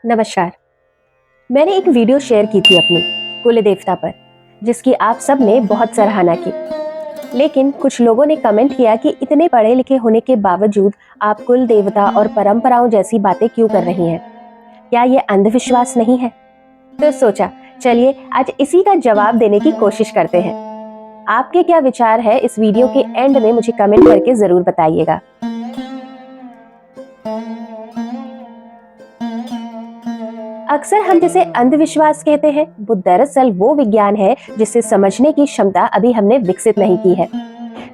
नमस्कार। मैंने एक वीडियो शेयर की थी अपनी कुल देवता पर, जिसकी आप सब ने बहुत सराहना की। लेकिन कुछ लोगों ने कमेंट किया कि इतने पढ़े लिखे होने के बावजूद आप कुल देवता और परंपराओं जैसी बातें क्यों कर रही हैं? क्या ये अंधविश्वास नहीं है? तो सोचा, चलिए आज इसी का जवाब देने की कोशिश करते हैं। आपके क्या विचार है इस वीडियो के एंड में मुझे कमेंट करके जरूर बताइएगा। अक्सर हम जिसे अंधविश्वास कहते हैं, वो दरअसल वो विज्ञान है जिसे समझने की क्षमता अभी हमने विकसित नहीं की है।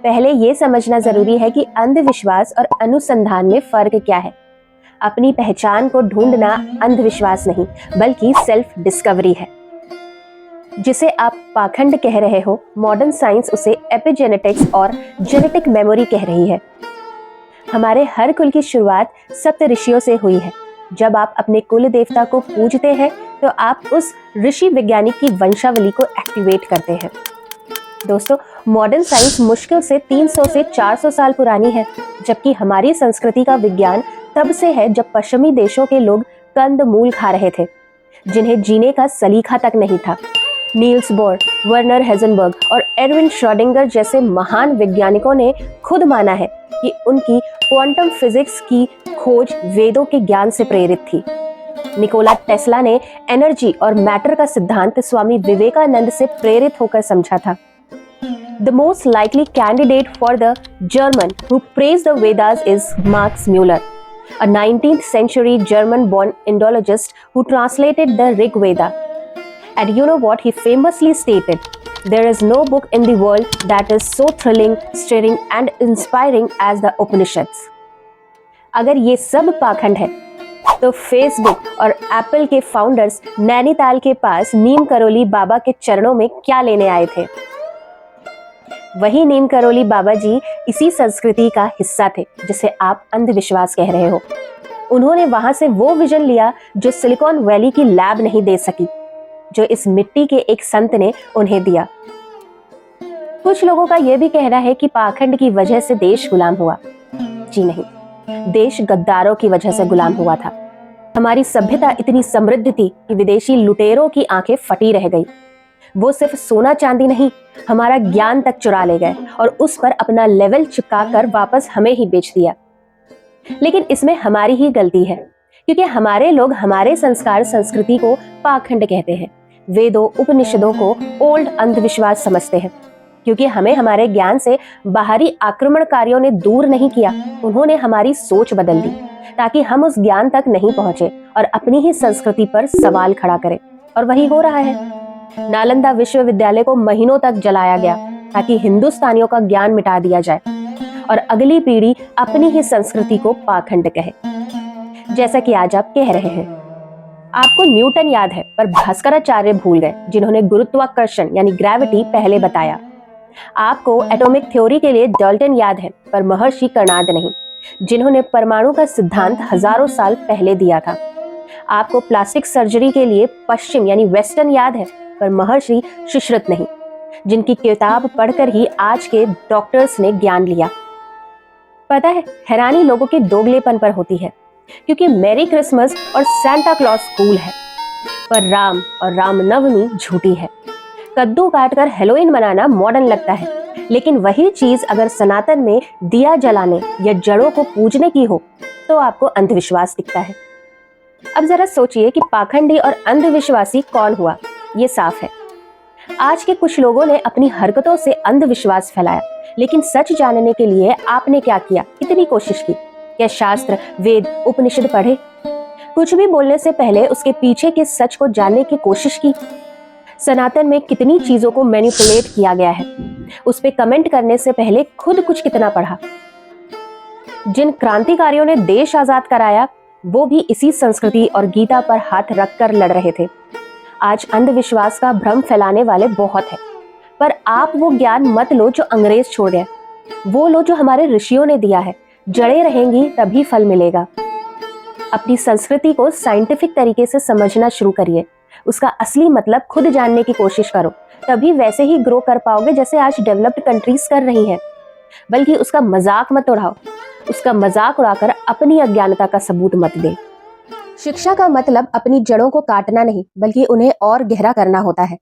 पहले ये समझना जरूरी है कि अंधविश्वास और अनुसंधान में फर्क क्या है। अपनी पहचान को ढूंढना अंधविश्वास नहीं, बल्कि सेल्फ डिस्कवरी है। जिसे आप पाखंड कह रहे हो, मॉडर्न साइंस उसे एपिजेनेटिक्स और जेनेटिक मेमोरी कह रही है। हमारे हर कुल की शुरुआत सप्त ऋषियों से हुई है। जब आप अपने कुल देवता को पूजते हैं तो आप उस ऋषि वैज्ञानिक की वंशावली को एक्टिवेट करते हैं। दोस्तों, मॉडर्न साइंस मुश्किल से 300 से 400 साल पुरानी है, जबकि हमारी संस्कृति का विज्ञान तब से है जब पश्चिमी देशों के लोग कंद मूल खा रहे थे, जिन्हें जीने का सलीका तक नहीं था। नील्स बोर, वर्नर हेजनबर्ग और एडविन श्रोडिंगर जैसे महान वैज्ञानिकों ने खुद माना है कि उनकी क्वांटम फिजिक्स की खोज वेदों के ज्ञान से प्रेरित थी। निकोला टेस्ला ने एनर्जी और मैटर का सिद्धांत स्वामी विवेकानंद से प्रेरित होकर समझा था। The most likely candidate for the German who praised the Vedas is Max Muller, a 19th century German-born Indologist who translated the Rig Veda. And you know what he famously stated? There is no book in the world that is so thrilling, stirring and inspiring as the Upanishads. अगर ये सब पाखंड है, तो Facebook और Apple के founders Nainital के पास नीम करोली बाबा के चरणों में क्या लेने आए थे? वही नीम करोली बाबा जी इसी संस्कृति का हिस्सा थे जिसे आप अंधविश्वास कह रहे हो। उन्होंने वहां से वो विजन लिया जो सिलिकॉन वैली की लैब नहीं दे सकी, जो इस मिट्टी के एक संत ने उन्हें दिया। कुछ लोगों का यह भी कहना है कि पाखंड की वजह से देश गुलाम हुआ। जी नहीं, देश गद्दारों की वजह से गुलाम हुआ था। हमारी सभ्यता इतनी समृद्ध थी कि विदेशी लुटेरों की आंखें फटी रह गई। वो सिर्फ सोना चांदी नहीं, हमारा ज्ञान तक चुरा ले गए और उस पर अपना लेवल चिपकाकर वापस हमें ही बेच दिया। लेकिन इसमें हमारी ही गलती है, क्योंकि हमारे लोग हमारे संस्कार संस्कृति को पाखंड कहते हैं। वेदों उपनिषदों को ओल्ड अंधविश्वास समझते हैं, क्योंकि हमें हमारे ज्ञान से बाहरी आक्रमणकारियों ने दूर नहीं किया, उन्होंने हमारी सोच बदल दी ताकि हम उस ज्ञान तक नहीं पहुंचे और अपनी ही संस्कृति पर सवाल खड़ा करें। और वही हो रहा है। नालंदा विश्वविद्यालय को महीनों तक जलाया गया ताकि हिंदुस्तानियों का ज्ञान मिटा दिया जाए और अगली पीढ़ी अपनी ही संस्कृति को पाखंड कहे, जैसा कि आज आप कह रहे हैं। आपको न्यूटन याद है, पर भास्कराचार्य भूल गए, जिन्होंने गुरुत्वाकर्षण यानी ग्रेविटी पहले बताया। आपको एटॉमिक थ्योरी के लिए डाल्टन याद है, पर महर्षि कर्णाद नहीं, जिन्होंने परमाणु का सिद्धांत हजारों साल पहले दिया था। आपको प्लास्टिक सर्जरी के लिए पश्चिम यानी वेस्टर्न याद है, पर महर्षि सुश्रुत नहीं, जिनकी किताब पढ़कर ही आज के डॉक्टर्स ने ज्ञान लिया। पता है, हैरानी लोगों के दोगलेपन पर होती है, क्योंकि मैरी क्रिसमस और सांता क्लॉज कूल है, पर राम और रामनवमी झूठी है। कद्दू काटकर हेलोइन मनाना मॉडर्न लगता है, लेकिन वही चीज अगर सनातन में दिया जलाने या जड़ों को पूजने की हो तो आपको अंधविश्वास दिखता है। अब जरा सोचिए कि पाखंडी और अंधविश्वासी कौन हुआ। ये साफ है, आज के कुछ लोगों ने अपनी हरकतों से अंधविश्वास फैलाया। लेकिन सच जानने के लिए आपने क्या किया? कितनी कोशिश की? क्या शास्त्र, वेद, उपनिषद पढ़े? कुछ भी बोलने से पहले उसके पीछे के सच को जानने की कोशिश की। सनातन में कितनी चीजों को मैनिपुलेट किया गया है, उस पे कमेंट करने से पहले खुद कुछ कितना पढ़ा। जिन क्रांतिकारियों ने देश आजाद कराया, वो भी इसी संस्कृति और गीता पर हाथ रखकर लड़ रहे थे। आज अंधविश्वास का भ्रम फैलाने वाले बहुत हैं, पर आप वो ज्ञान मत लो जो अंग्रेज छोड़ गए, वो लो जो हमारे ऋषियों ने दिया है। जड़ें रहेंगी तभी फल मिलेगा। अपनी संस्कृति को साइंटिफिक तरीके से समझना शुरू करिए, उसका असली मतलब खुद जानने की कोशिश करो, तभी वैसे ही ग्रो कर पाओगे जैसे आज डेवलप्ड कंट्रीज कर रही हैं। बल्कि उसका मजाक मत उड़ाओ, उसका मजाक उड़ाकर अपनी अज्ञानता का सबूत मत दे। शिक्षा का मतलब अपनी जड़ों को काटना नहीं, बल्कि उन्हें और गहरा करना होता है।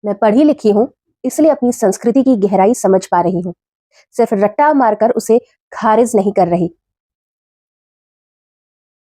मैं पढ़ी लिखी हूँ, इसलिए अपनी संस्कृति की गहराई समझ पा रही हूँ, सिर्फ रट्टा मारकर उसे खारिज नहीं कर रही।